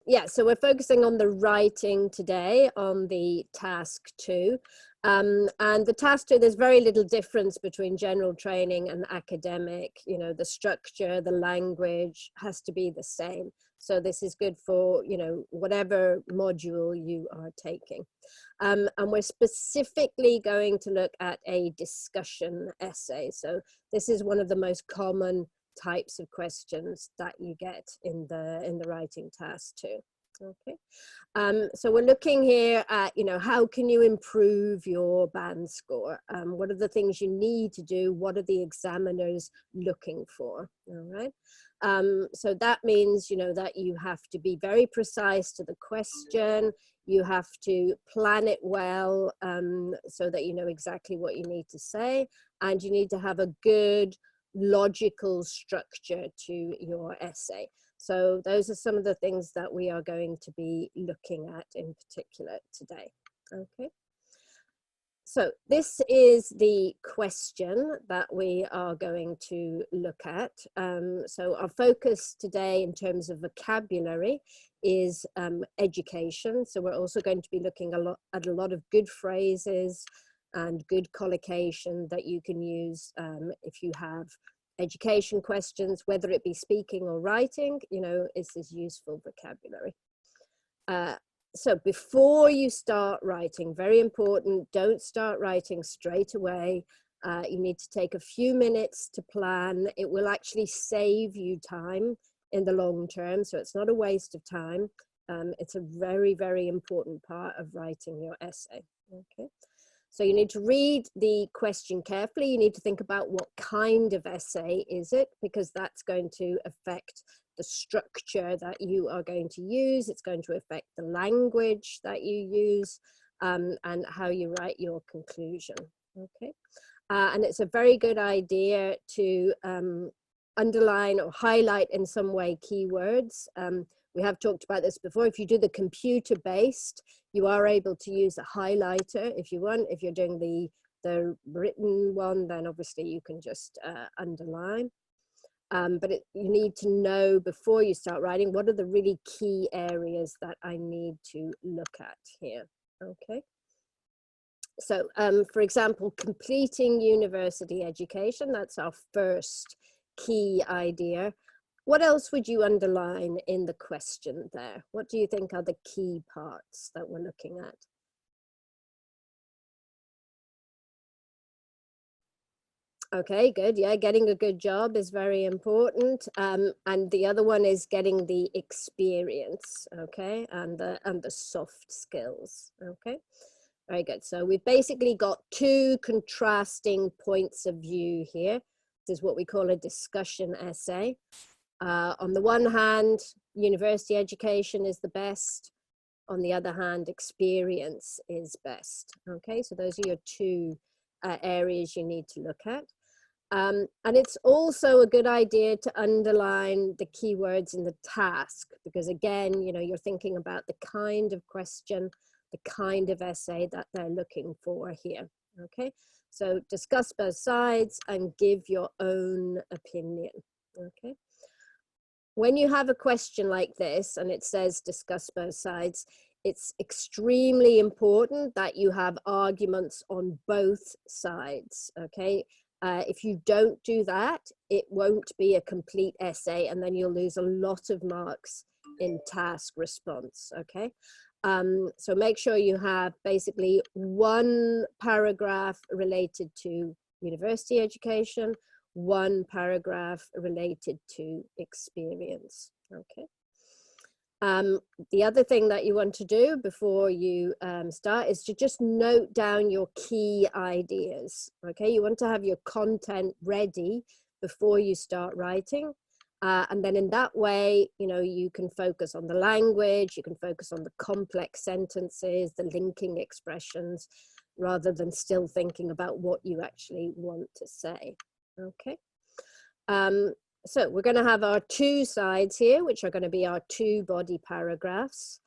yeah, so we're focusing on the writing today on the task 2. And the task 2, there's very little difference between general training and academic. You know, the structure, the language has to be the same. So this is good for, you know, whatever module you are taking. And we're specifically going to look at a discussion essay. So this is one of the most common types of questions that you get in the writing task too. Okay, so we're looking here at, you know, how can you improve your band score? What are the things you need to do? What are the examiners looking for? All right. So that means, you know, that you have to be very precise to the question. You have to plan it well, so that you know exactly what you need to say, and you need to have a good logical structure to your essay. So those are some of the things that we are going to be looking at in particular today. Okay. So this is the question that we are going to look at. So our focus today in terms of vocabulary is education. So we're also going to be looking at a lot of good phrases and good collocation that you can use if you have education questions, whether it be speaking or writing. You know, this is useful vocabulary. So before you start writing, very important, don't start writing straight away. You need to take a few minutes to plan. It will actually save you time in the long term, so it's not a waste of time. It's a very, very important part of writing your essay. Okay. So you need to read the question carefully. You need to think about what kind of essay is it, because that's going to affect the structure that you are going to use. It's going to affect the language that you use, and how you write your conclusion. Okay. And it's a very good idea to underline or highlight in some way keywords. We have talked about this before. If you do the computer-based, you are able to use a highlighter if you want. If you're doing the written one, then obviously you can just underline. But you need to know before you start writing, what are the really key areas that I need to look at here, okay? So, for example, completing university education, that's our first key idea. What else would you underline in the question there? What do you think are the key parts that we're looking at? Okay, good. Yeah, getting a good job is very important. And the other one is getting the experience, okay, and the soft skills, okay. Very good. So we've basically got two contrasting points of view here. This is what we call a discussion essay. On the one hand, university education is the best. On the other hand, experience is best. Okay, so those are your two areas you need to look at. And it's also a good idea to underline the keywords in the task, because again, you know, you're thinking about the kind of question, the kind of essay that they're looking for here. Okay, so discuss both sides and give your own opinion. Okay. When you have a question like this and it says discuss both sides, it's extremely important that you have arguments on both sides, okay? If you don't do that, it won't be a complete essay, and then you'll lose a lot of marks in task response, okay? So make sure you have basically one paragraph related to university education, one paragraph related to experience, okay? The other thing that you want to do before you start is to just note down your key ideas, okay? You want to have your content ready before you start writing. And then in that way, you know, you can focus on the language, you can focus on the complex sentences, the linking expressions, rather than still thinking about what you actually want to say, okay? So we're going to have our two sides here, which are going to be our two body paragraphs: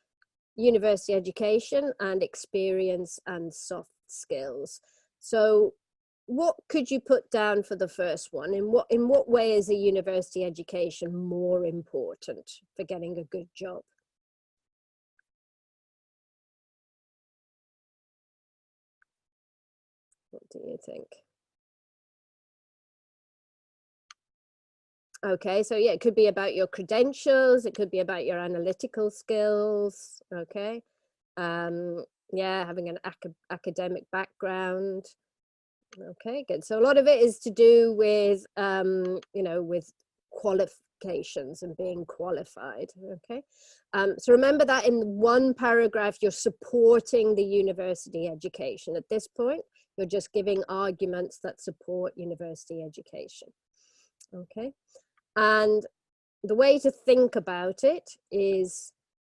university education and experience and soft skills. So what could you put down for the first one? In what way is a university education more important for getting a good job? do you think? Okay, so yeah, it could be about your credentials, it could be about your analytical skills, okay? Yeah, having an academic background. Okay, good. So a lot of it is to do with, you know, with qualifications and being qualified, okay? So remember that in one paragraph, you're supporting the university education. At this point, you're just giving arguments that support university education, okay? And the way to think about it is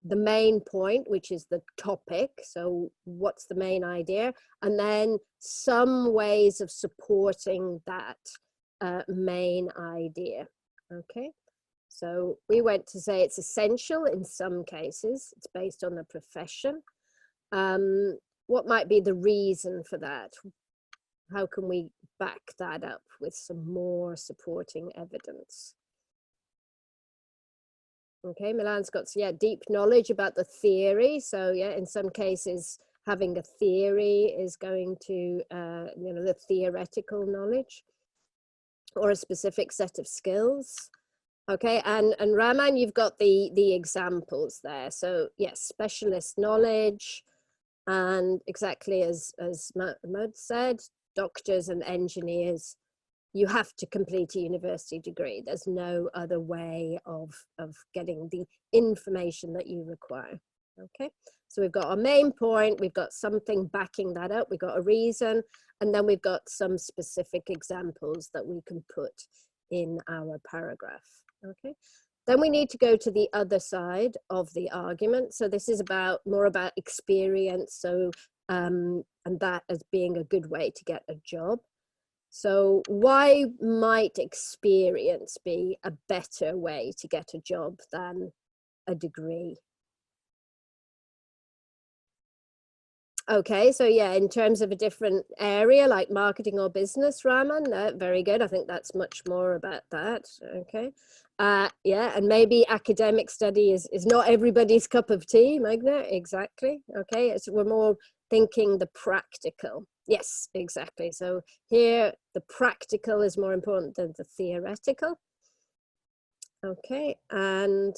the main point, which is the topic. So what's the main idea? And then some ways of supporting that main idea, okay? So we went to say it's essential in some cases. It's based on the profession. What might be the reason for that? How can we back that up with some more supporting evidence? Okay, Milan's got, yeah, deep knowledge about the theory. So yeah, in some cases, having a theory is going to, you know, the theoretical knowledge or a specific set of skills. Okay, and Raman, you've got the examples there. So yes, specialist knowledge, and exactly as Mahmoud said, doctors and engineers, you have to complete a university degree. There's no other way of getting the information that you require, okay? So we've got our main point, we've got something backing that up, we've got a reason, and then we've got some specific examples that we can put in our paragraph, okay? Then we need to go to the other side of the argument. So this is more about experience, so, and that as being a good way to get a job. So why might experience be a better way to get a job than a degree? Okay, so yeah, in terms of a different area like marketing or business, Raman, very good. I think that's much more about that, okay. Yeah, and maybe academic study is not everybody's cup of tea, Magna, exactly, okay. We're more thinking the practical. Yes, exactly. So here, the practical is more important than the theoretical. Okay, and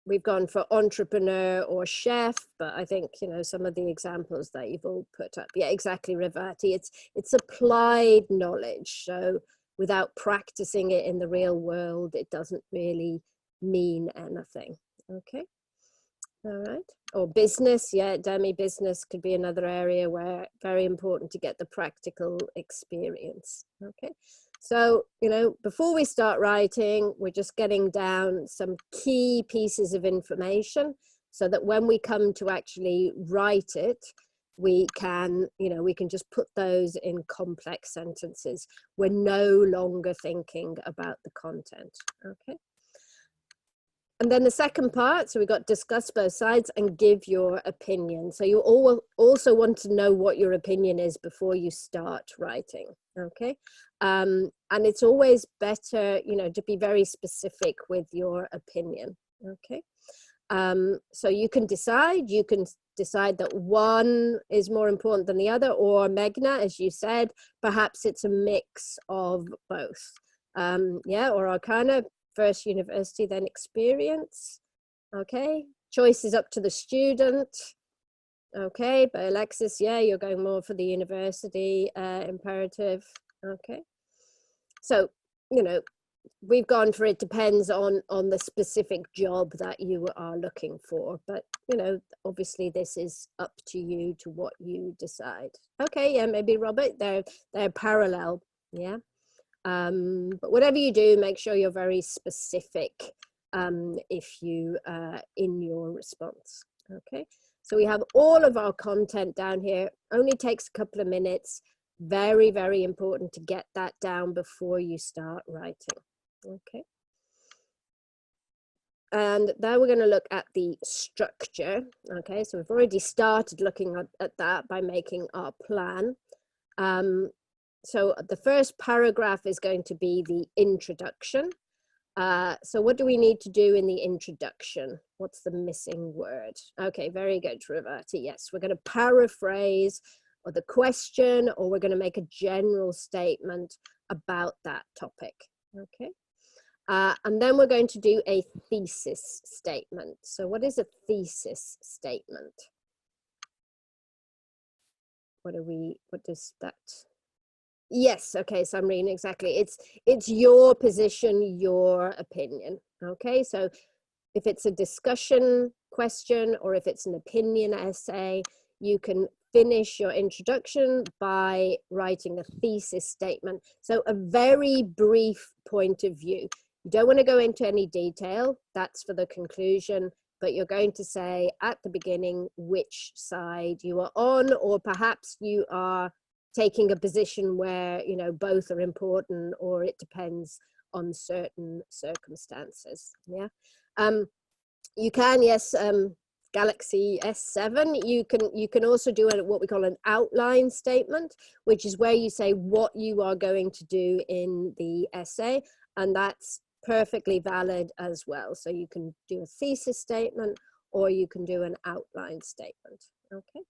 we've gone for entrepreneur or chef, but I think, you know, some of the examples that you've all put up. Yeah, exactly, Rivati. It's applied knowledge. So without practicing it in the real world, it doesn't really mean anything. Okay. All right. Or business, yeah, demi business could be another area where very important to get the practical experience. Okay. So, you know, before we start writing, we're just getting down some key pieces of information so that when we come to actually write it, we can, you know, we can just put those in complex sentences. We're no longer thinking about the content. Okay. And then the second part, so we got discuss both sides and give your opinion. So you all also want to know what your opinion is before you start writing, okay? And it's always better, you know, to be very specific with your opinion, okay? So you can decide that one is more important than the other, or Meghna, as you said, perhaps it's a mix of both. Yeah, or Arcana, first university, then experience. Okay, choice is up to the student. Okay, but Alexis, yeah, you're going more for the university imperative. Okay, so, you know, we've gone for it depends on the specific job that you are looking for, but, you know, obviously this is up to you to what you decide. Okay, yeah, maybe Robert, they're parallel, yeah. But whatever you do, make sure you're very specific if you in your response. Okay, so we have all of our content down here. Only takes a couple of minutes. Very, very important to get that down before you start writing. Okay, and now we're going to look at the structure. Okay, so we've already started looking at that by making our plan. So the first paragraph is going to be the introduction. So what do we need to do in the introduction? What's the missing word? Okay, very good, Rivati. Yes, we're going to paraphrase or the question, or we're going to make a general statement about that topic. Okay. And then we're going to do a thesis statement. So what is a thesis statement? What does that? Yes, okay, so I'm reading exactly. It's your position, your opinion. Okay, so if it's a discussion question or if it's an opinion essay, you can finish your introduction by writing a thesis statement. So a very brief point of view. You don't want to go into any detail, that's for the conclusion, but you're going to say at the beginning which side you are on, or perhaps you are taking a position where, you know, both are important, or it depends on certain circumstances. Yeah. You can, yes, Galaxy S7, you can also do what we call an outline statement, which is where you say what you are going to do in the essay, and that's perfectly valid as well. So you can do a thesis statement or you can do an outline statement. Okay.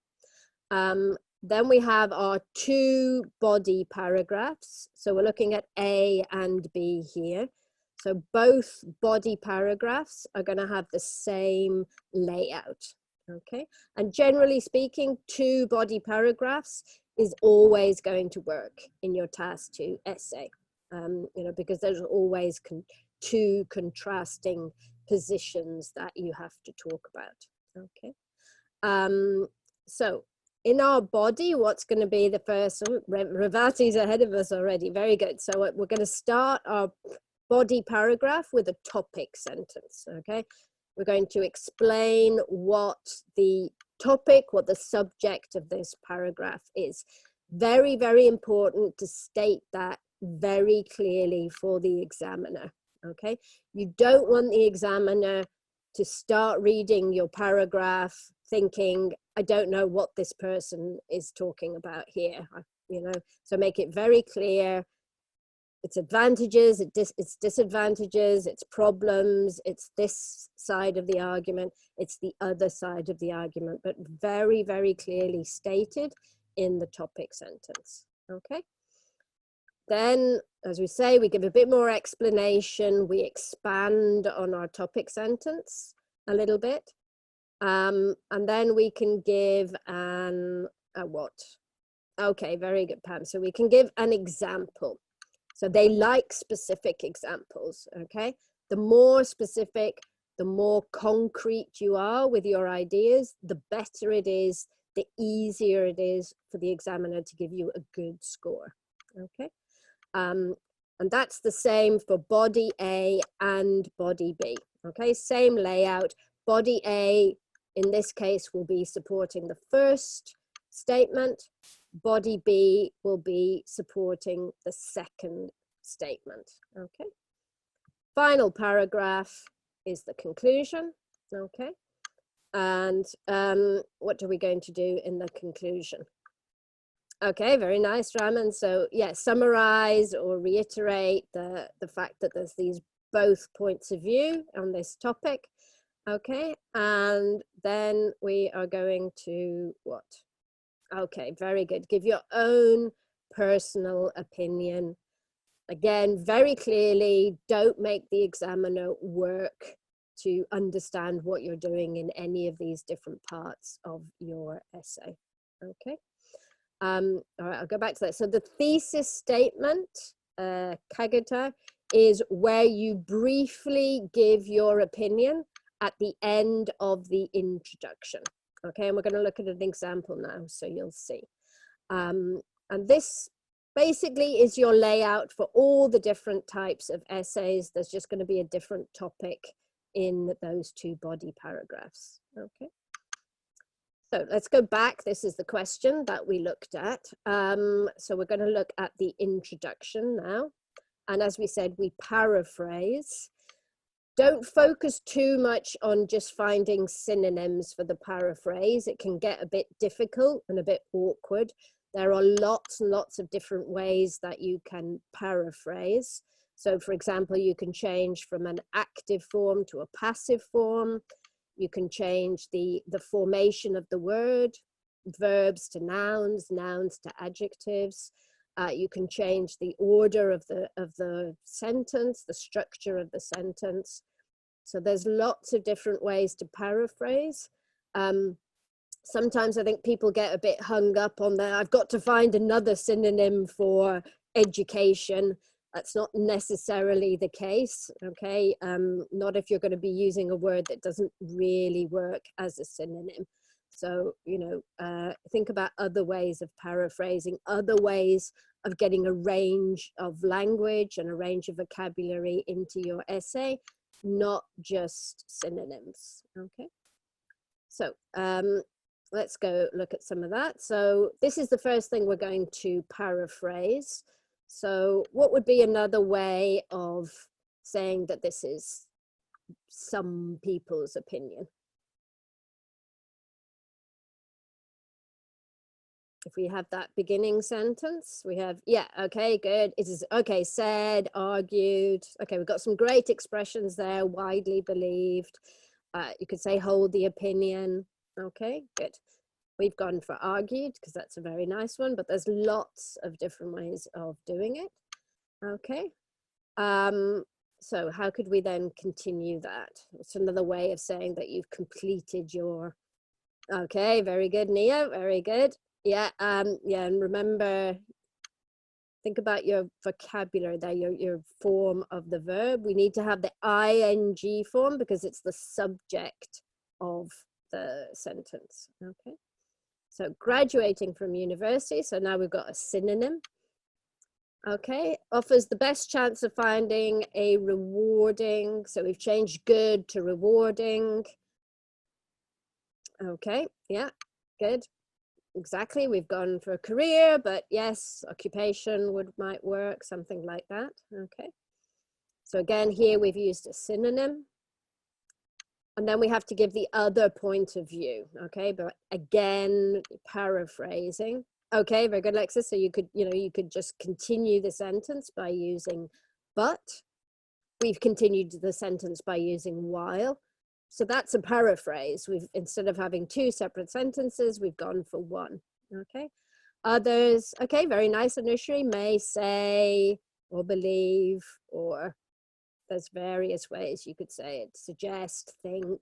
Then we have our two body paragraphs. So we're looking at A and B here. So both body paragraphs are going to have the same layout. Okay. And generally speaking, two body paragraphs is always going to work in your task 2 essay, you know, because there's always two contrasting positions that you have to talk about. Okay. So in our body, what's going to be the first? Oh, Ravati's ahead of us already. Very good. So we're going to start our body paragraph with a topic sentence. Okay. We're going to explain what the topic, what the subject of this paragraph is. Very, very important to state that very clearly for the examiner. Okay. You don't want the examiner to start reading your paragraph thinking, I don't know what this person is talking about here, you know, so make it very clear. Its advantages, its disadvantages, its problems, it's this side of the argument, it's the other side of the argument, but very, very clearly stated in the topic sentence. Okay. Then, as we say, we give a bit more explanation, we expand on our topic sentence a little bit. And then we can give a what? Okay, very good, Pam. So we can give an example. So they like specific examples, okay? The more specific, the more concrete you are with your ideas, the better it is, the easier it is for the examiner to give you a good score, okay? And that's the same for body A and body B, okay? Same layout. Body A, in this case, will be supporting the first statement. Body B will be supporting the second statement. Okay. Final paragraph is the conclusion. Okay. And what are we going to do in the conclusion? Okay, very nice, Raman. So yeah, summarize or reiterate the fact that there's these both points of view on this topic. Okay, and then we are going to what? Okay, very good. Give your own personal opinion. Again, very clearly, don't make the examiner work to understand what you're doing in any of these different parts of your essay. Okay. All right, I'll go back to that. So the thesis statement, Kagata, is where you briefly give your opinion at the end of the introduction. Okay, and we're going to look at an example now, so you'll see. And this basically is your layout for all the different types of essays. There's just going to be a different topic in those two body paragraphs. Okay. So let's go back. This is the question that we looked at. So we're going to look at the introduction now. And as we said, we paraphrase. Don't focus too much on just finding synonyms for the paraphrase. It can get a bit difficult and a bit awkward. There are lots and lots of different ways that you can paraphrase. So for example, you can change from an active form to a passive form. You can change the formation of the word. verbs to nouns, nouns to adjectives. You can change the order of the sentence, the structure of the sentence. So there's lots of different ways to paraphrase. Sometimes I think people get a bit hung up on that. I've got to find another synonym for education. That's not necessarily the case, okay? Not if you're going to be using a word that doesn't really work as a synonym. So, you know, think about other ways of paraphrasing, other ways of getting a range of language and a range of vocabulary into your essay, not just synonyms, okay? So let's go look at some of that. So this is the first thing we're going to paraphrase. So what would be another way of saying that this is some people's opinion? If we have that beginning sentence, we have, yeah, okay, good. It is, okay, said, argued. Okay, we've got some great expressions there, widely believed. You could say hold the opinion. Okay, good. We've gone for argued because that's a very nice one, but there's lots of different ways of doing it. Okay. So how could we then continue that? It's another way of saying that you've completed your, okay, very good, Nia, very good. Yeah, yeah, and remember, think about your vocabulary there, your form of the verb. We need to have the ing form because it's the subject of the sentence, okay? So graduating from university, so now we've got a synonym. Okay, offers the best chance of finding a rewarding, so we've changed good to rewarding. Okay, yeah, good. Exactly, we've gone for a career, but yes, occupation might work, something like that. Okay, so again, here we've used a synonym. And then we have to give the other point of view, okay? But again, paraphrasing. Okay, very good, Alexis. So you could, you know, you could just continue the sentence by using but. We've continued the sentence by using while. So that's a paraphrase. We've, instead of having two separate sentences, we've gone for one, okay? Others, okay, very nice initially, may, say, or believe, or there's various ways you could say it, suggest, think,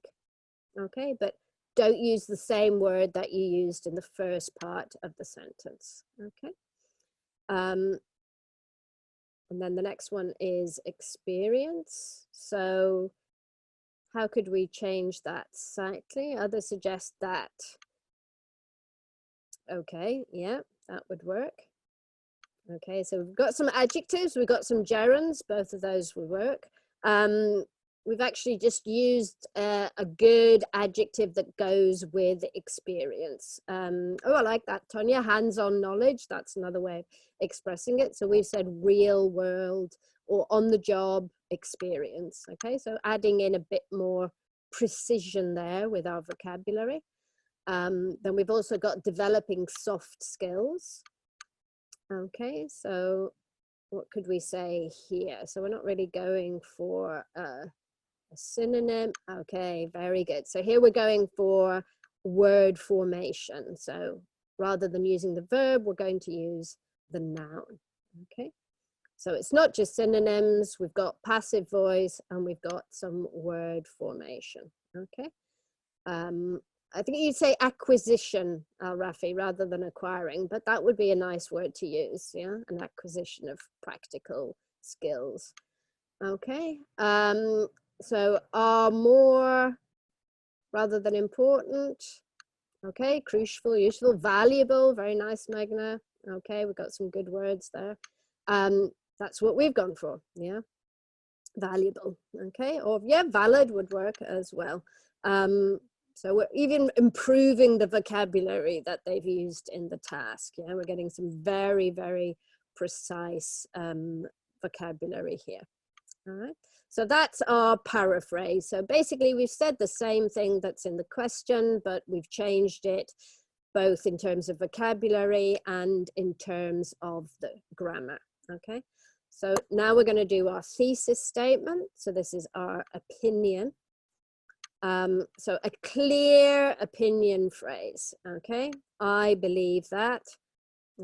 okay? But don't use the same word that you used in the first part of the sentence, okay? And then the next one is experience. So how could we change that slightly? Others suggest that. Okay, yeah, that would work. Okay, so we've got some adjectives, we've got some gerunds, both of those will work. We've actually just used a good adjective that goes with experience. Oh, I like that, Tonya, hands-on knowledge, that's another way of expressing it. So we've said real world or on-the-job experience, okay? So adding in a bit more precision there with our vocabulary. Then we've also got developing soft skills. Okay, so what could we say here? So we're not really going for a synonym. Okay, very good. So here we're going for word formation. So rather than using the verb, we're going to use the noun. Okay, so it's not just synonyms. We've got passive voice and we've got some word formation. Okay. I think you'd say acquisition, Rafi, rather than acquiring, but that would be a nice word to use, yeah? An acquisition of practical skills. Okay, so are more rather than important. Okay, crucial, useful, valuable, very nice, Magna. Okay, we've got some good words there. That's what we've gone for, yeah? Valuable, okay, or yeah, valid would work as well. So we're even improving the vocabulary that they've used in the task. Yeah, we're getting some very, very precise vocabulary here. All right, so that's our paraphrase. So basically we've said the same thing that's in the question, but we've changed it both in terms of vocabulary and in terms of the grammar, okay? So now we're going to do our thesis statement. So this is our opinion. So a clear opinion phrase, okay? I believe that,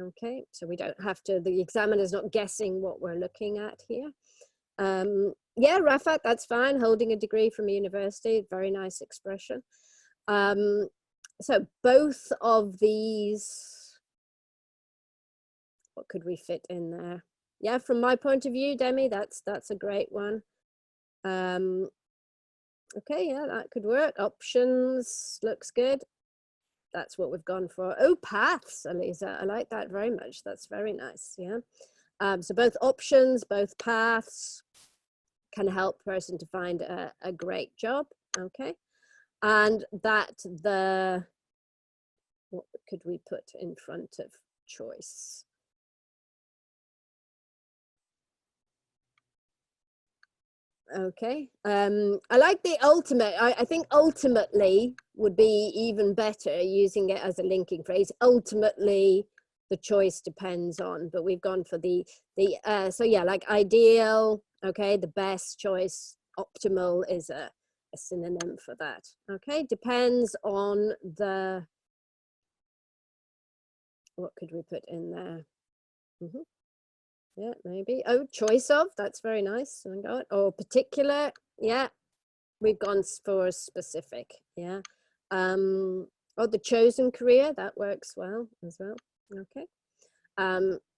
okay? So we don't have to, the examiner's not guessing what we're looking at here. Yeah, Rafat, that's fine. Holding a degree from a university, very nice expression. So both of these, what could we fit in there? Yeah, from my point of view, Demi, that's a great one. Okay, yeah, that could work. Options looks good. That's what we've gone for. Oh, paths, Elisa, I like that very much. That's very nice, yeah. So both options, both paths can help a person to find a great job, okay? And that the, what could we put in front of choice? Okay, I like the ultimate. I think ultimately would be even better using it as a linking phrase. Ultimately, the choice depends on, but we've gone for the so yeah, like ideal, okay, the best choice, optimal is a synonym for that. Okay, depends on the, what could we put in there? Yeah, maybe. Oh, choice of, that's very nice. Or particular, yeah, we've gone for specific, yeah. Or the chosen career, that works well as well, okay.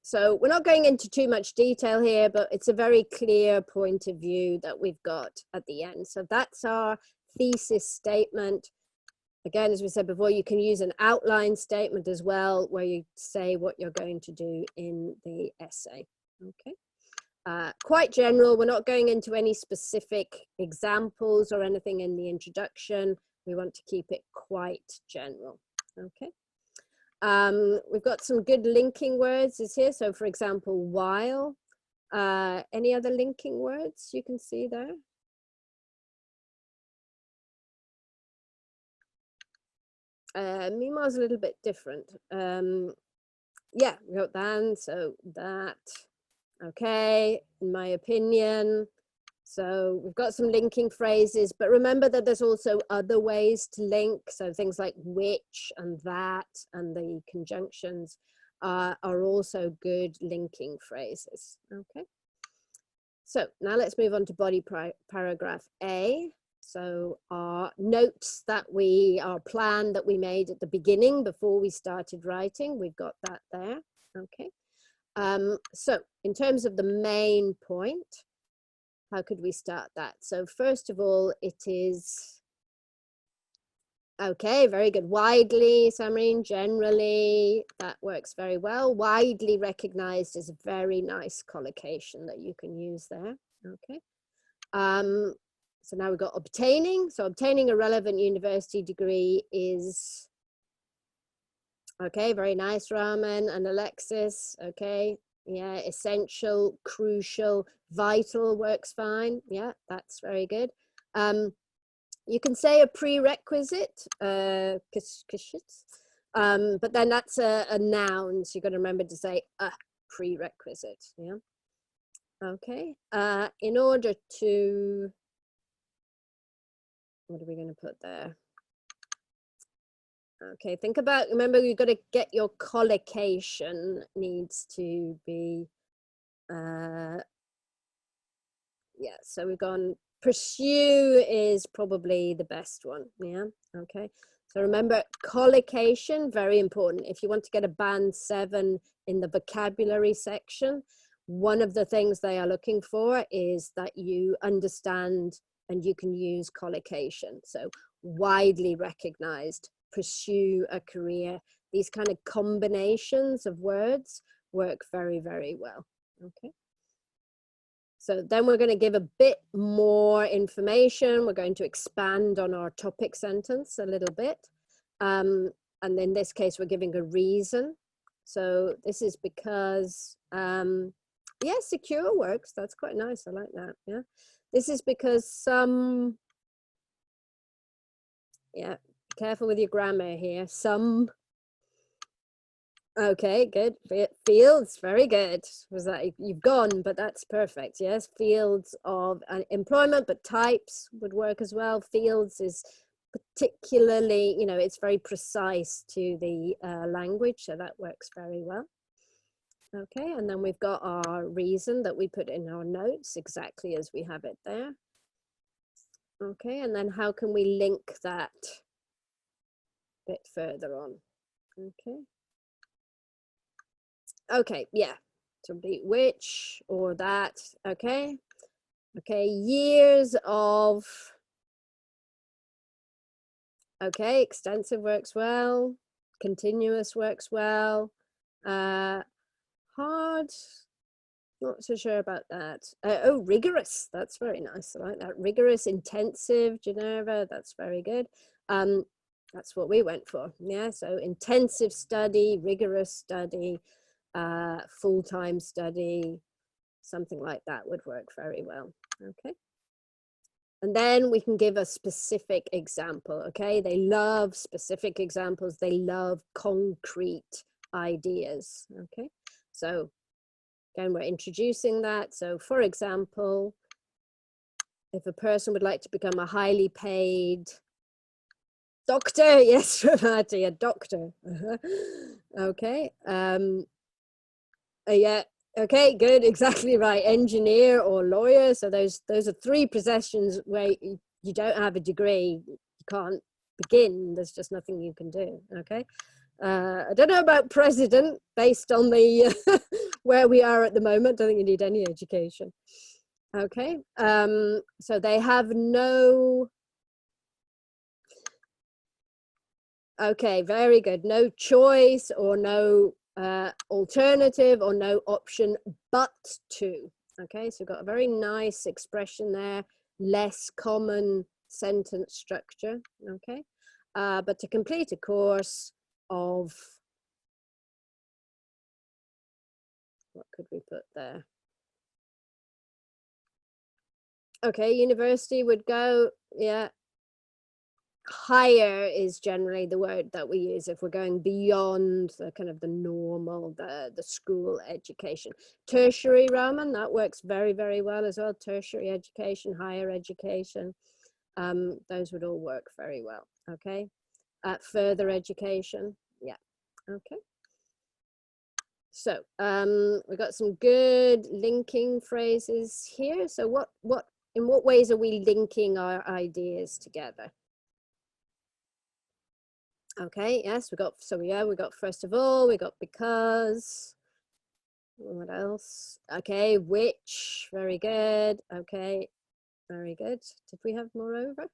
So we're not going into too much detail here, but it's a very clear point of view that we've got at the end. So that's our thesis statement. Again, as we said before, you can use an outline statement as well, where you say what you're going to do in the essay, okay. Quite general. We're not going into any specific examples or anything in the introduction. We want to keep it quite general, okay. We've got some good linking words is here. So for example, while, any other linking words you can see there? Meanwhile is a little bit different. Yeah, we got than, so that, okay, in my opinion. So we've got some linking phrases, but remember that there's also other ways to link. So things like which and that and the conjunctions are also good linking phrases, okay? So now let's move on to body paragraph A. So our notes that our plan that we made at the beginning before we started writing, we've got that there, okay? So in terms of the main point, how could we start that? So first of all, it is, okay, very good. Widely, Samarine, generally, that works very well. Widely recognized is a very nice collocation that you can use there, okay. So now we've got obtaining. So obtaining a relevant university degree is, okay, very nice, Raman and Alexis, okay. Yeah, essential, crucial, vital works fine. Yeah, that's very good. You can say a prerequisite, but then that's a noun, so you've got to remember to say a prerequisite. Yeah. Okay. In order to, what are we going to put there? Okay, think about, remember you've got to get your collocation needs to be, yeah, so we've gone, pursue is probably the best one, yeah, okay. So remember, collocation, very important. If you want to get a band 7 in the vocabulary section, one of the things they are looking for is that you understand and you can use collocation. So widely recognized, pursue a career, these kind of combinations of words work very, very well, okay. So then we're going to give a bit more information. We're going to expand on our topic sentence a little bit. And in this case, we're giving a reason. So this is because, yeah, secure works. That's quite nice. I like that. Yeah. This is because some, yeah, careful with your grammar here. Some Okay, good. Fields, very good. Was that you've gone, but that's perfect. Yes, fields of employment, but types would work as well. Fields is particularly, you know, it's very precise to the language, so that works very well. Okay, and then we've got our reason that we put in our notes exactly as we have it there. Okay, and then how can we link that a bit further on? Okay. Okay, yeah, to be which or that. Okay, okay, years of. Okay, extensive works well, continuous works well, hard, not so sure about that. Oh, rigorous, that's very nice. I like that. Rigorous, intensive, Geneva, that's very good. That's what we went for. Yeah, so intensive study, rigorous study, full-time study, something like that would work very well. Okay. And then we can give a specific example. Okay. They love specific examples. They love concrete ideas. Okay. So again, we're introducing that. So for example, if a person would like to become a highly paid doctor, yes, Ramati, a doctor. Okay. Yeah. Okay, good, exactly right. Engineer or lawyer. So those are three professions where you don't have a degree, you can't begin. There's just nothing you can do. Okay. I don't know about president based on the where we are at the moment. I don't think you need any education. Okay. So they have no. Okay, very good. No choice or no alternative or no option but to. Okay, so we've got a very nice expression there, less common sentence structure. Okay, but to complete a course of, what could we put there? Okay, university would go, yeah. Higher is generally the word that we use if we're going beyond the kind of the normal, the school education. Tertiary, Roman, that works very, very well as well. Tertiary education, higher education, those would all work very well. Okay, further education, yeah. Okay, so we've got some good linking phrases here. So in what ways are we linking our ideas together? Okay, yes, we got, so yeah, we got first of all, we got because, what else? Okay, which, very good. Okay, very good. Did we have moreover?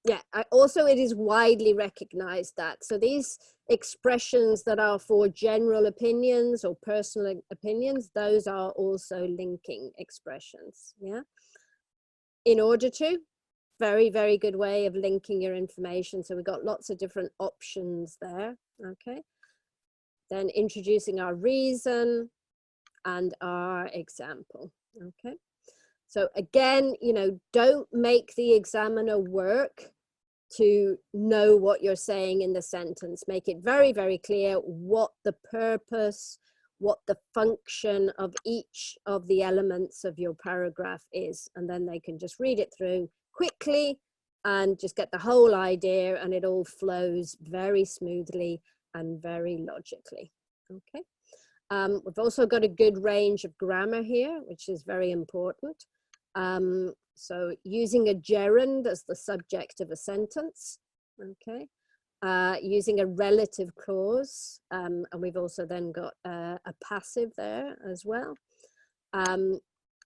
Yeah, also it is widely recognized that, so these expressions that are for general opinions or personal opinions, those are also linking expressions, yeah? In order to, very, very good way of linking your information. So we've got lots of different options there. Okay. Then introducing our reason and our example. Okay. So again, you know, don't make the examiner work to know what you're saying in the sentence. Make it very, very clear what the purpose, what the function of each of the elements of your paragraph is. And then they can just read it through quickly and just get the whole idea, and it all flows very smoothly and very logically. Okay. We've also got a good range of grammar here, which is very important. So using a gerund as the subject of a sentence, okay. Using a relative clause, and we've also then got a passive there as well.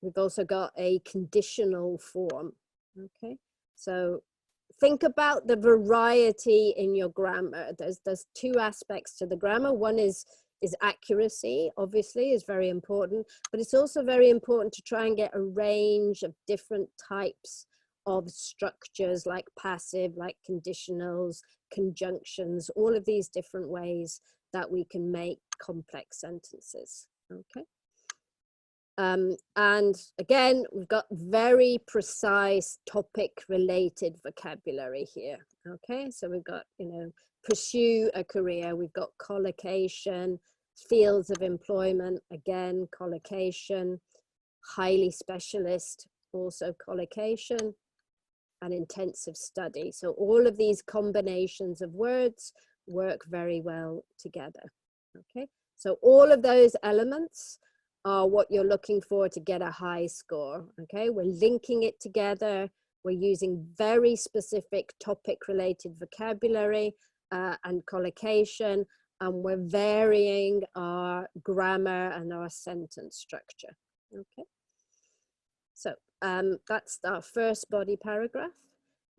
We've also got a conditional form, okay. So think about the variety in your grammar. There's two aspects to the grammar. One is accuracy, obviously, is very important, but it's also very important to try and get a range of different types of structures, like passive, like conditionals, conjunctions, all of these different ways that we can make complex sentences. Okay. And again, we've got very precise topic related vocabulary here. Okay, so we've got, you know, pursue a career, we've got collocation, fields of employment, again, collocation, highly specialist, also collocation, and intensive study. So all of these combinations of words work very well together. Okay, so all of those elements are what you're looking for to get a high score. Okay, we're linking it together. We're using very specific topic related vocabulary and collocation, and we're varying our grammar and our sentence structure. Okay, so that's our first body paragraph.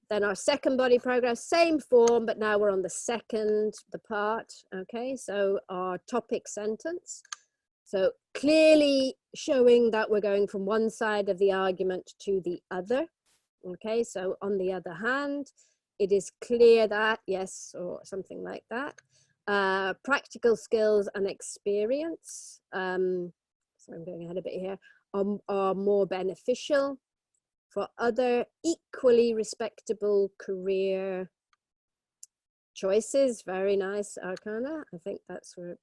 Then our second body paragraph, same form, but now we're on the part. Okay, so our topic sentence. So clearly showing that we're going from one side of the argument to the other. Okay, so on the other hand, it is clear that, yes, or something like that, practical skills and experience, so I'm going ahead a bit here, are more beneficial for other equally respectable career choices. Very nice, Arcana. I think that's where,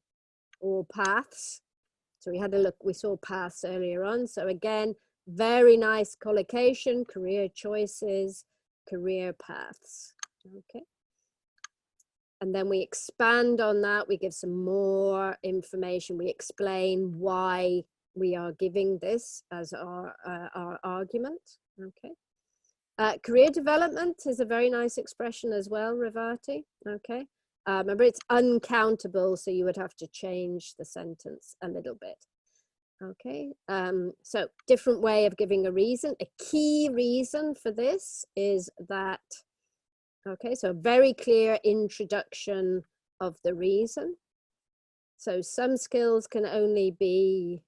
or paths. So we had a look, we saw paths earlier on. So again, very nice collocation, career choices, career paths. Okay. And then we expand on that. We give some more information. We explain why we are giving this as our argument. Okay. Career development is a very nice expression as well, Revati. Okay. Remember, it's uncountable, so you would have to change the sentence a little bit. Okay, so different way of giving a reason. A key reason for this is that, okay, so very clear introduction of the reason. So some skills can only be,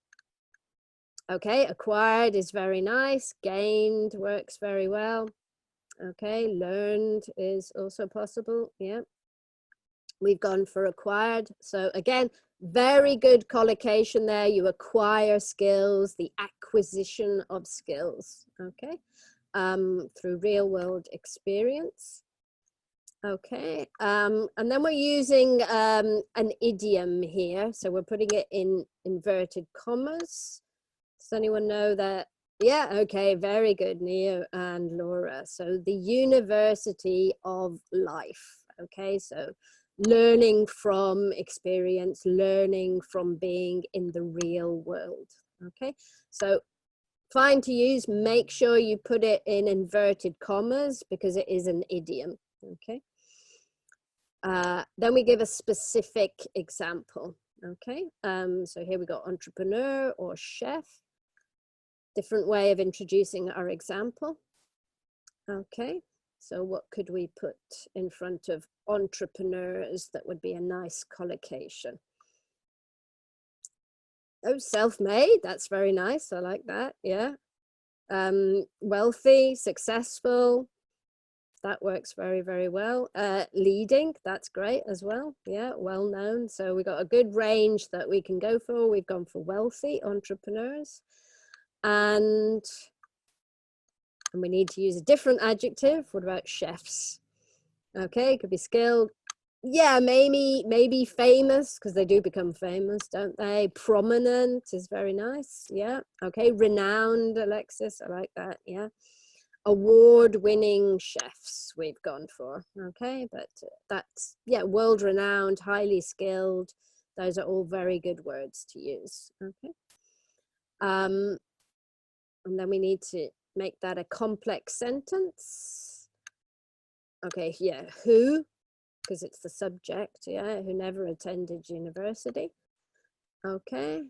okay, acquired is very nice, gained works very well. Okay, learned is also possible, yeah. We've gone for acquired. So again, very good collocation there. You acquire skills, the acquisition of skills, okay, through real world experience. Okay, and then we're using an idiom here. So we're putting it in inverted commas. Does anyone know that? Yeah, okay, very good, Neo and Laura. So the university of life, okay, so learning from experience, learning from being in the real world, okay? So fine to use, make sure you put it in inverted commas because it is an idiom, okay? Then we give a specific example, okay? So here we got entrepreneur or chef. Different way of introducing our example. Okay, so what could we put in front of entrepreneurs that would be a nice collocation? Oh, self-made, that's very nice. I like that, yeah. Wealthy, successful, that works very, very well. Leading, that's great as well. Yeah, well-known. So we got a good range that we can go for. We've gone for wealthy entrepreneurs. And we need to use a different adjective. What about chefs? Okay, could be skilled. Yeah, maybe famous, because they do become famous, don't they? Prominent is very nice. Yeah. Okay, renowned, Alexis, I like that. Yeah. Award-winning chefs we've gone for. Okay, but that's, yeah, world-renowned, highly skilled. Those are all very good words to use. Okay. And then we need to make that a complex sentence. Okay, yeah, who, because it's the subject, yeah, who never attended university. Okay,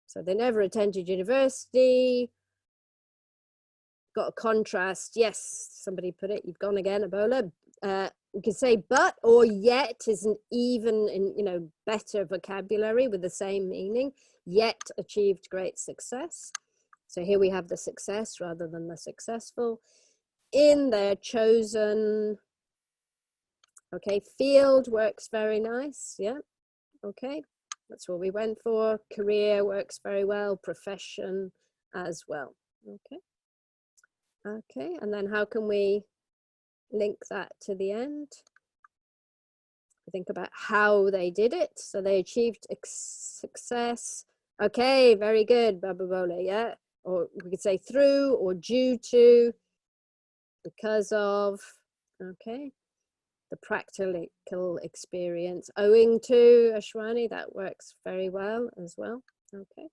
so they never attended university. Got a contrast, yes, somebody put it, you've gone again, Ebola. We could say but or yet is an even, you know, better vocabulary with the same meaning. Yet achieved great success. So here we have the success rather than the successful. In their chosen, okay, field works very nice, yeah, okay, that's what we went for. Career works very well, profession, as well. Okay. Okay, and then how can we link that to the end? Think about how they did it. So they achieved success. Okay, very good, Bababola, yeah. Or we could say through or due to, because of, okay. The practical experience, owing to, Ashwani, that works very well as well. Okay.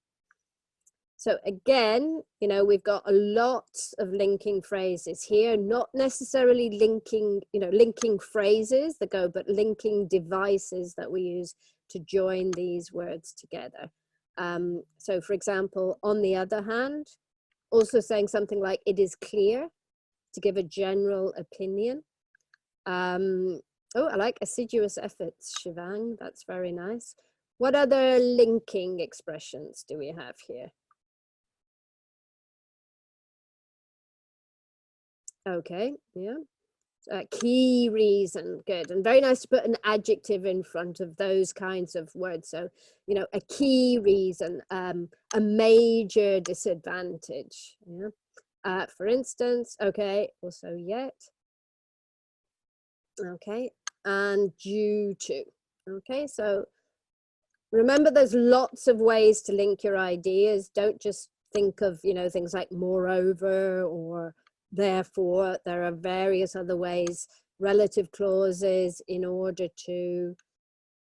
So again, you know, we've got a lot of linking phrases here, not necessarily linking, you know, linking phrases that go, but linking devices that we use to join these words together. So for example, on the other hand, also saying something like, it is clear, to give a general opinion. Oh, I like assiduous efforts, Shivang, that's very nice. What other linking expressions do we have here? Okay, yeah. Key reason, good. And very nice to put an adjective in front of those kinds of words. So, you know, a key reason, a major disadvantage. Yeah. For instance, okay, also yet. Okay, and due to. Okay, so remember there's lots of ways to link your ideas. Don't just think of, you know, things like moreover or therefore. There are various other ways, relative clauses in order to,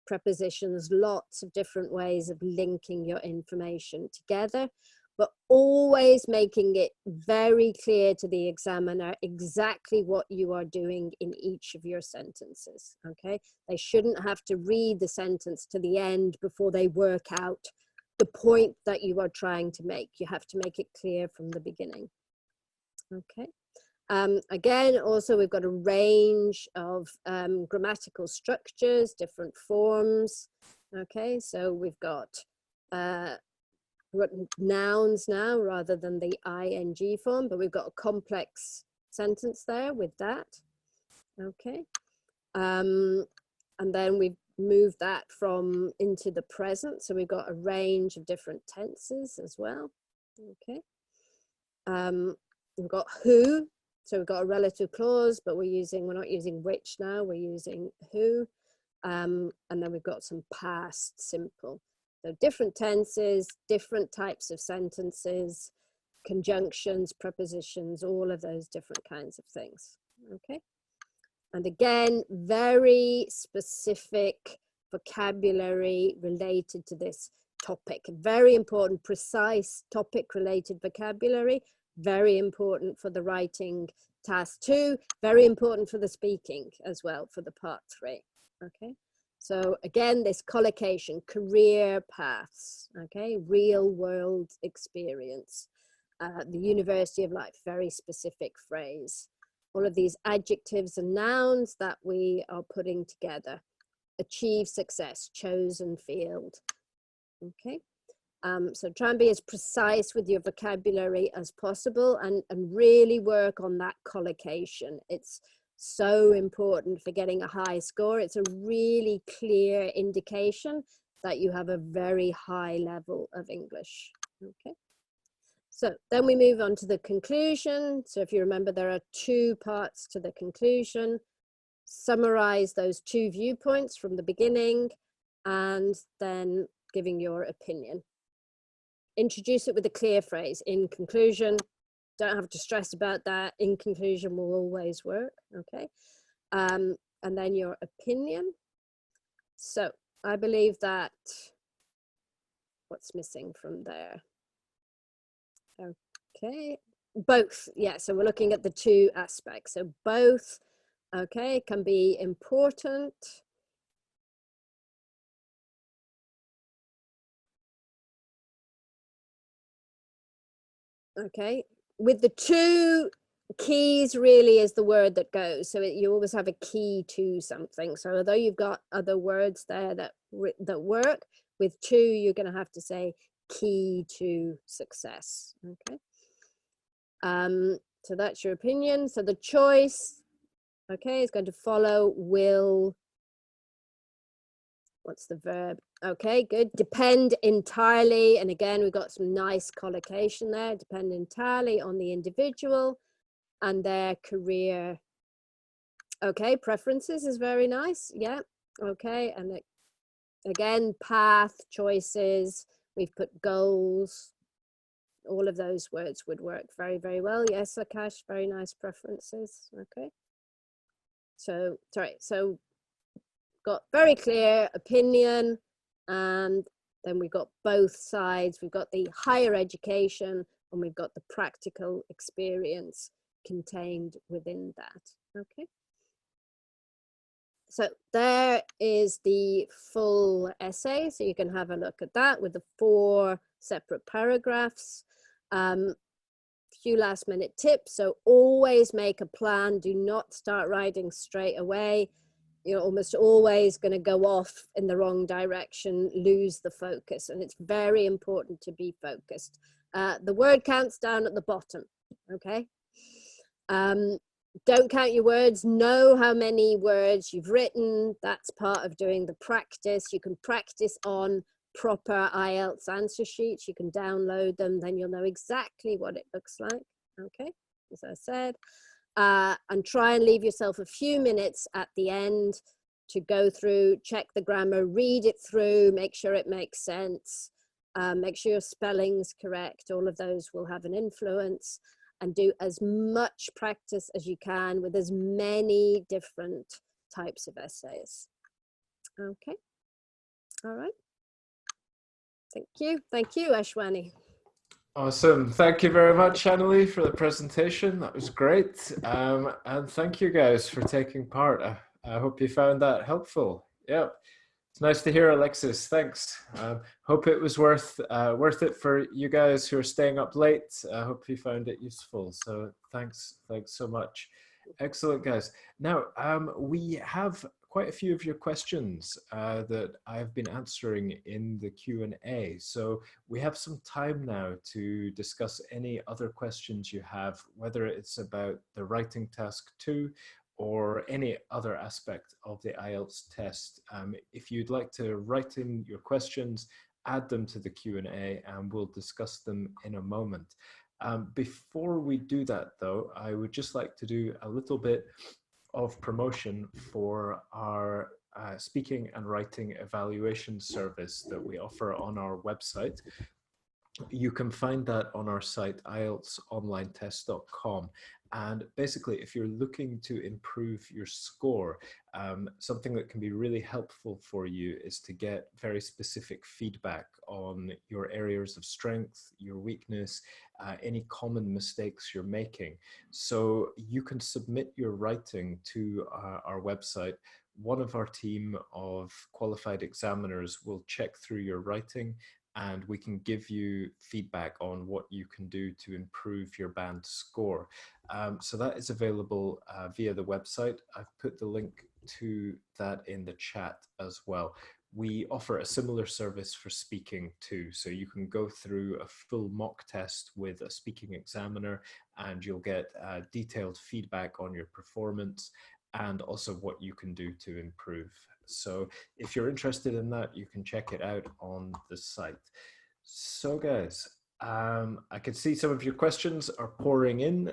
prepositions, lots of different ways of linking your information together, but always making it very clear to the examiner exactly what you are doing in each of your sentences, okay? They shouldn't have to read the sentence to the end before they work out the point that you are trying to make. You have to make it clear from the beginning, okay? Again, also we've got a range of grammatical structures, different forms. Okay, so we've got nouns now rather than the ing form, but we've got a complex sentence there with that. Okay, and then we've moved that from into the present, so we've got a range of different tenses as well. Okay, we've got who. So we've got a relative clause, but we're not using which now, we're using who. And then we've got some past simple. So different tenses, different types of sentences, conjunctions, prepositions, all of those different kinds of things, okay? And again, very specific vocabulary related to this topic. Very important, precise topic related vocabulary. Very important for the writing task 2, very important for the speaking as well for the part 3, okay? So again, this collocation, career paths, okay? Real world experience, the University of Life, very specific phrase. All of these adjectives and nouns that we are putting together. Achieve success, chosen field, okay? So try and be as precise with your vocabulary as possible and really work on that collocation. It's so important for getting a high score. It's a really clear indication that you have a very high level of English. Okay. So then we move on to the conclusion. So if you remember, there are 2 parts to the conclusion. Summarize those 2 viewpoints from the beginning and then giving your opinion. Introduce it with a clear phrase. In conclusion, don't have to stress about that. In conclusion will always work, okay? And then your opinion. So I believe that, what's missing from there? Okay, both, yeah, so we're looking at the 2 aspects. So both, okay, can be important. Okay, with the 2 keys really is the word that goes. So you always have a key to something. So although you've got other words there that work, with 2, you're going to have to say key to success. Okay. So that's your opinion. So the choice, okay, is going to follow will What's the verb? Okay, good. Depend entirely. And again, we've got some nice collocation there. Depend entirely on the individual and their career. Okay, preferences is very nice. Yeah. Okay. And again, path, choices. We've put goals. All of those words would work very, very well. Yes, Akash, very nice preferences. Okay. So, sorry. So got very clear opinion, and then we've got both sides. We've got the higher education and we've got the practical experience contained within that. Okay. So there is the full essay. So you can have a look at that with the 4 separate paragraphs. Few last minute tips. So always make a plan. Do not start writing straight away. You're almost always going to go off in the wrong direction, lose the focus. And it's very important to be focused. The word counts down at the bottom. Okay. Don't count your words. Know how many words you've written. That's part of doing the practice. You can practice on proper IELTS answer sheets. You can download them. Then you'll know exactly what it looks like. Okay, as I said. And try and leave yourself a few minutes at the end to go through, check the grammar, read it through, make sure it makes sense, make sure your spelling's correct. All of those will have an influence. And do as much practice as you can with as many different types of essays. Okay, all right. Thank you, Ashwani. Awesome. Thank you very much, Annelie, for the presentation. That was great. And thank you guys for taking part. I hope you found that helpful. Yeah. It's nice to hear, Alexis. Thanks. Hope it was worth it for you guys who are staying up late. I hope you found it useful. So thanks so much. Excellent, guys. Now, we have quite a few of your questions that I've been answering in the Q&A. So we have some time now to discuss any other questions you have, whether it's about the writing task 2 or any other aspect of the IELTS test. If you'd like to write in your questions, add them to the Q&A and we'll discuss them in a moment. Before we do that though, I would just like to do a little bit of promotion for our speaking and writing evaluation service that we offer on our website. You can find that on our site, IELTSonlinetest.com. And basically, if you're looking to improve your score, something that can be really helpful for you is to get very specific feedback on your areas of strength, your weakness, any common mistakes you're making. So you can submit your writing to our website. One of our team of qualified examiners will check through your writing and we can give you feedback on what you can do to improve your band score. So that is available via the website. I've put the link to that in the chat as well. We offer a similar service for speaking too. So you can go through a full mock test with a speaking examiner and you'll get detailed feedback on your performance and also what you can do to improve. So if you're interested in that, you can check it out on the site. So guys, I can see some of your questions are pouring in.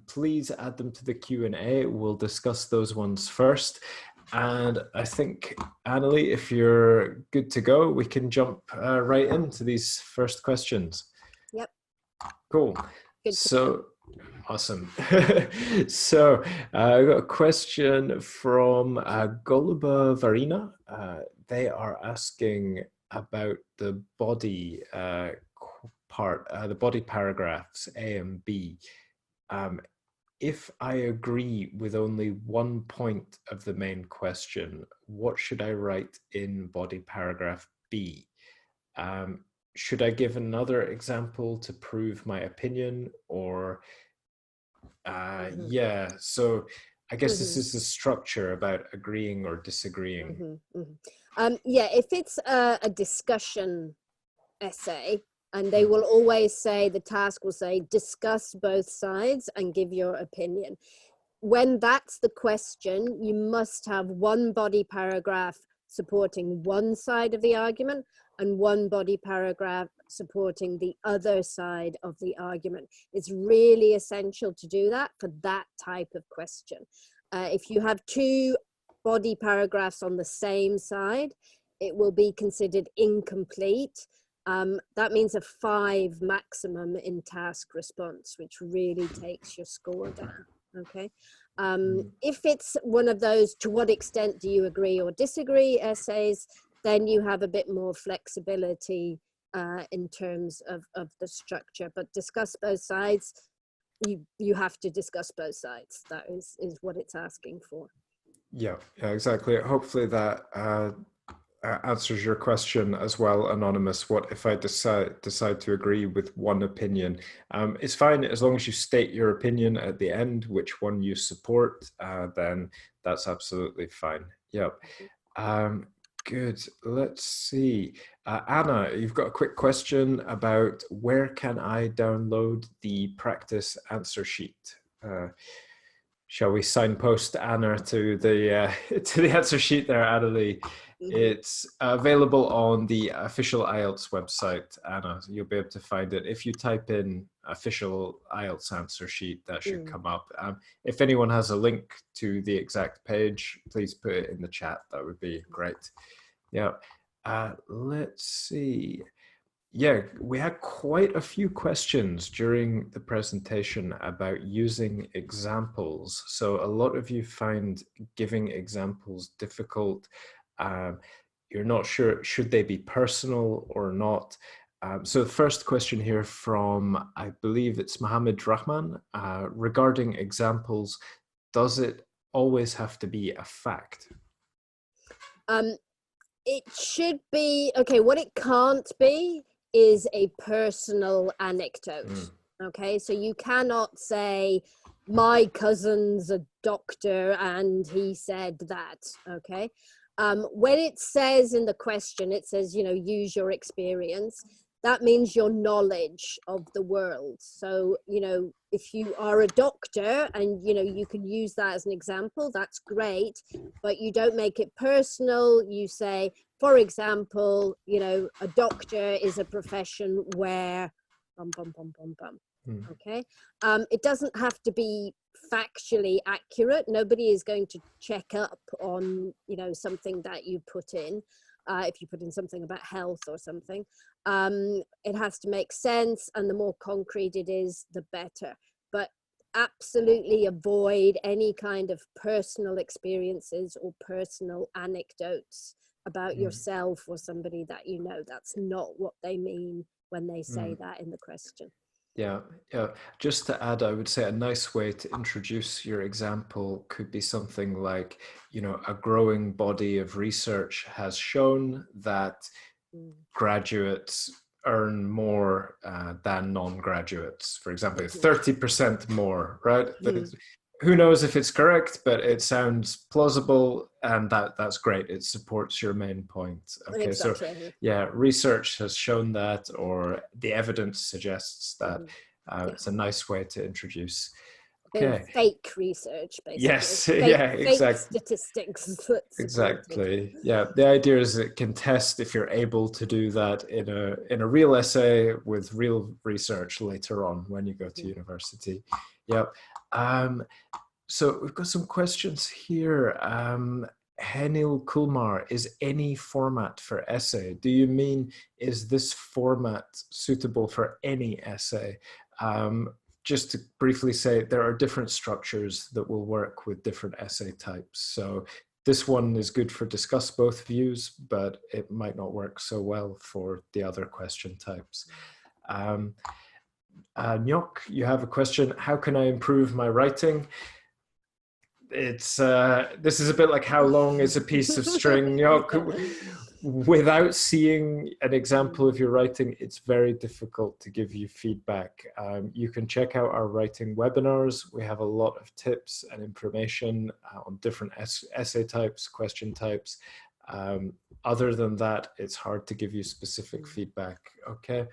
Please add them to the Q&A. We'll discuss those ones first. And I think, Annelie, if you're good to go, we can jump right into these first questions. Yep. Cool. So, awesome. So I got a question from Goluba Varina. They are asking about the body part, the body paragraphs A and B. If I agree with only one point of the main question, what should I write in body paragraph B? Should I give another example to prove my opinion, or yeah, so I guess this is the structure about agreeing or disagreeing. Yeah, if it's a discussion essay, and they will always say, the task will say, discuss both sides and give your opinion. When that's the question, you must have one body paragraph supporting one side of the argument and one body paragraph supporting the other side of the argument. It's really essential to do that for that type of question. If you have two body paragraphs on the same side, it will be considered incomplete. That means a 5 maximum in task response, which really takes your score down. Okay. If it's one of those, to what extent do you agree or disagree essays, then you have a bit more flexibility in terms of the structure. But discuss both sides. You have to discuss both sides. That is what it's asking for. Yeah, exactly. Hopefully that answers your question as well, Anonymous. What if I decide to agree with one opinion? It's fine as long as you state your opinion at the end, which one you support, then that's absolutely fine. Yep. Good. Let's see. Anna, you've got a quick question about where can I download the practice answer sheet? Shall we signpost Anna to the answer sheet there, Annelie? It's available on the official IELTS website, Anna. You'll be able to find it. If you type in official IELTS answer sheet, that should come up. If anyone has a link to the exact page, please put it in the chat. That would be great. Yeah. Let's see. Yeah, we had quite a few questions during the presentation about using examples. So a lot of you find giving examples difficult. You're not sure, should they be personal or not? So the first question here from, I believe it's Mohammed Rahman, regarding examples, does it always have to be a fact? It should be, okay, what it can't be is a personal anecdote. Okay, so you cannot say, my cousin's a doctor and he said that. Okay. When it says in the question, it says, you know, use your experience. That means your knowledge of the world. So, you know, if you are a doctor and, you know, you can use that as an example, that's great, but you don't make it personal. You say, for example, you know, a doctor is a profession where, okay. It doesn't have to be factually accurate. Nobody is going to check up on, you know, something that you put in. If you put in something about health or something, it has to make sense, and the more concrete it is, the better. But absolutely avoid any kind of personal experiences or personal anecdotes about yourself or somebody that you know. That's not what they mean when they say that in the question. Yeah, yeah. Just to add, I would say a nice way to introduce your example could be something like, you know, a growing body of research has shown that graduates earn more than non-graduates. For example, 30% more, right? Who knows if it's correct, but it sounds plausible, and that's great. It supports your main point. Okay, exactly. So yeah, research has shown that, or the evidence suggests that. It's a nice way to introduce. Okay. Fake research, basically. Yes, yeah, exactly. Fake statistics. Exactly. Yeah, the idea is it can test if you're able to do that in a real essay with real research later on when you go to university. Yep. So we've got some questions here. Henil Kulmar, is any format for essay? Do you mean, is this format suitable for any essay? Just to briefly say, there are different structures that will work with different essay types. So this one is good for discuss both views, but it might not work so well for the other question types. Nyok, you have a question. How can I improve my writing? It's this is a bit like how long is a piece of string. Nyok, without seeing an example of your writing, it's very difficult to give you feedback. You can check out our writing webinars. We have a lot of tips and information on different essay types, question types. Other than that, it's hard to give you specific feedback. Okay.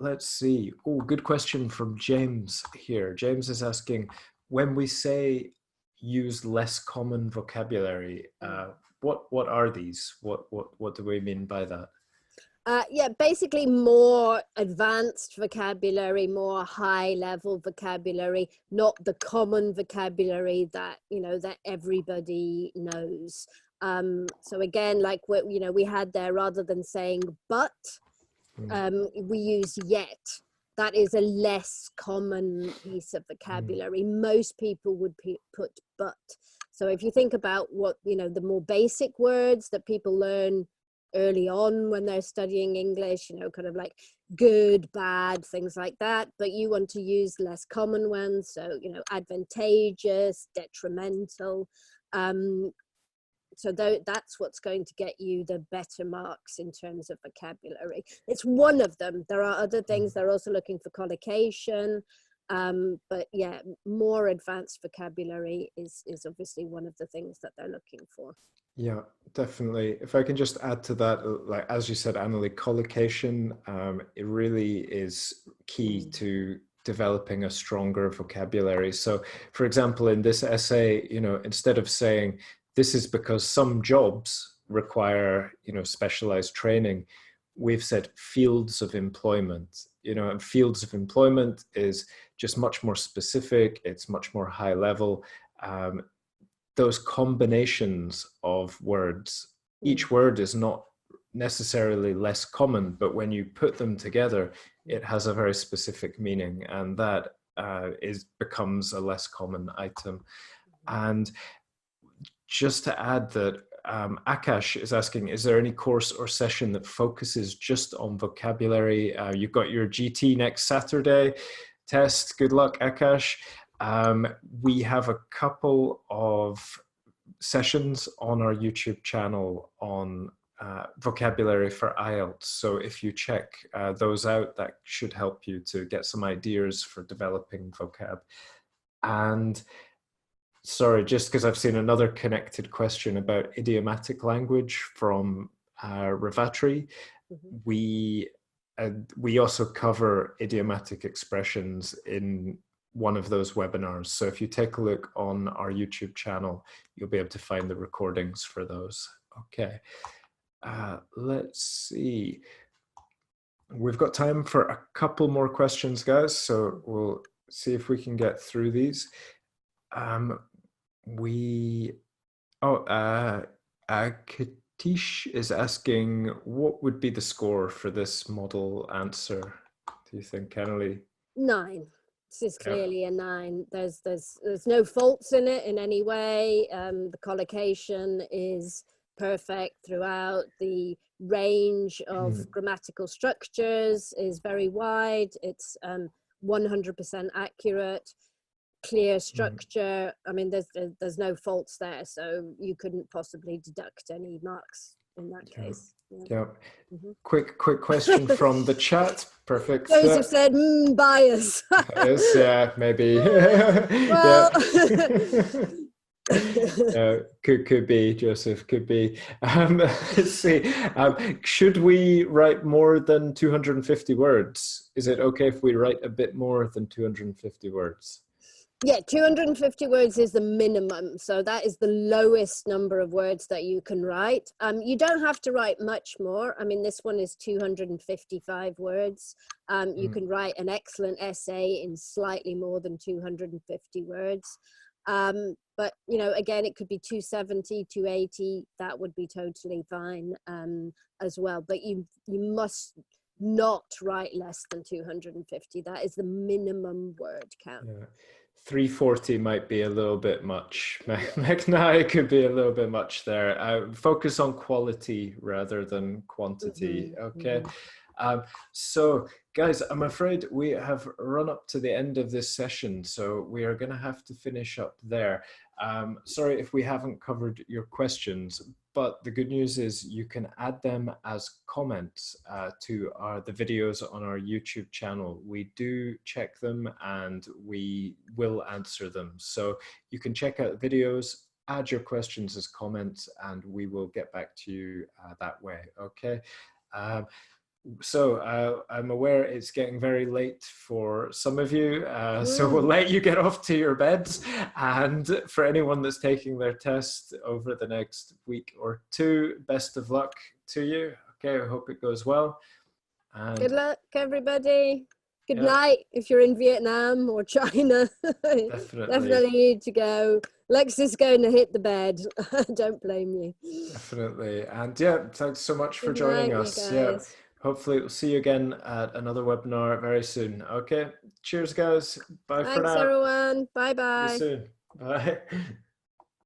Let's see. Oh, good question from James here. James is asking, when we say use less common vocabulary, what are these? What do we mean by that? Yeah, basically more advanced vocabulary, more high level vocabulary, not the common vocabulary that, you know, that everybody knows. So again, like what, you know, we had there, rather than saying but, we use yet. That is a less common piece of vocabulary. Most people would put but. So if you think about what, you know, the more basic words that people learn early on when they're studying English, you know, kind of like good, bad, things like that, but you want to use less common ones. So, you know, advantageous, detrimental. So that's what's going to get you the better marks in terms of vocabulary. It's one of them. There are other things. They're also looking for collocation. But yeah, more advanced vocabulary is obviously one of the things that they're looking for. Yeah, definitely. If I can just add to that, like as you said, Annelie, collocation, it really is key to developing a stronger vocabulary. So, for example, in this essay, you know, instead of saying this is because some jobs require, you know, specialized training, we've said fields of employment. You know, and fields of employment is just much more specific. It's much more high level. Those combinations of words, each word is not necessarily less common, but when you put them together, it has a very specific meaning, and that becomes a less common item. And just to add that, Akash is asking, is there any course or session that focuses just on vocabulary? You've got your GT next Saturday test. Good luck, Akash. We have a couple of sessions on our YouTube channel on vocabulary for IELTS. So if you check those out, that should help you to get some ideas for developing vocab. And sorry, just because I've seen another connected question about idiomatic language from Revatri. We also cover idiomatic expressions in one of those webinars. So if you take a look on our YouTube channel, you'll be able to find the recordings for those. Okay, let's see. We've got time for a couple more questions, guys. So we'll see if we can get through these. Katish is asking, what would be the score for this model answer, do you think, Annelie? 9. This is clearly a 9. There's no faults in it in any way. The collocation is perfect throughout. The range of grammatical structures is very wide. It's 100% accurate, clear structure. I mean, there's no faults there, so you couldn't possibly deduct any marks in that case. Yeah. Quick question from the chat. Perfect. Joseph said, bias. Bias, yeah, maybe. Well, could be, Joseph, could be. Let's see. Should we write more than 250 words? Is it okay if we write a bit more than 250 words? Yeah, 250 words is the minimum. So that is the lowest number of words that you can write. You don't have to write much more. I mean, this one is 255 words. You can write an excellent essay in slightly more than 250 words. But, you know, again, it could be 270, 280. That would be totally fine as well. But you must not write less than 250. That is the minimum word count. Yeah. 340 might be a little bit much. It could be a little bit much there. Focus on quality rather than quantity. Okay. So guys, I'm afraid we have run up to the end of this session, so we are going to have to finish up there. Sorry if we haven't covered your questions, but the good news is you can add them as comments to the videos on our YouTube channel. We do check them and we will answer them. So you can check out videos, add your questions as comments, and we will get back to you that way. Okay. So I'm aware it's getting very late for some of you, so we'll Mm. let you get off to your beds. And for anyone that's taking their test over the next week or two, best of luck to you. Okay, I hope it goes well. And Good luck, everybody. Good yeah, night if you're in Vietnam or China. definitely, Definitely need to go. Lex is going to hit the bed. Don't blame you. definitely. And yeah, thanks so much for Good joining night, you us. Yeah, guys. hopefully we'll see you again at another webinar very soon. Okay, cheers, guys. Bye for Thanks, now. everyone. Bye See you bye. soon. Bye.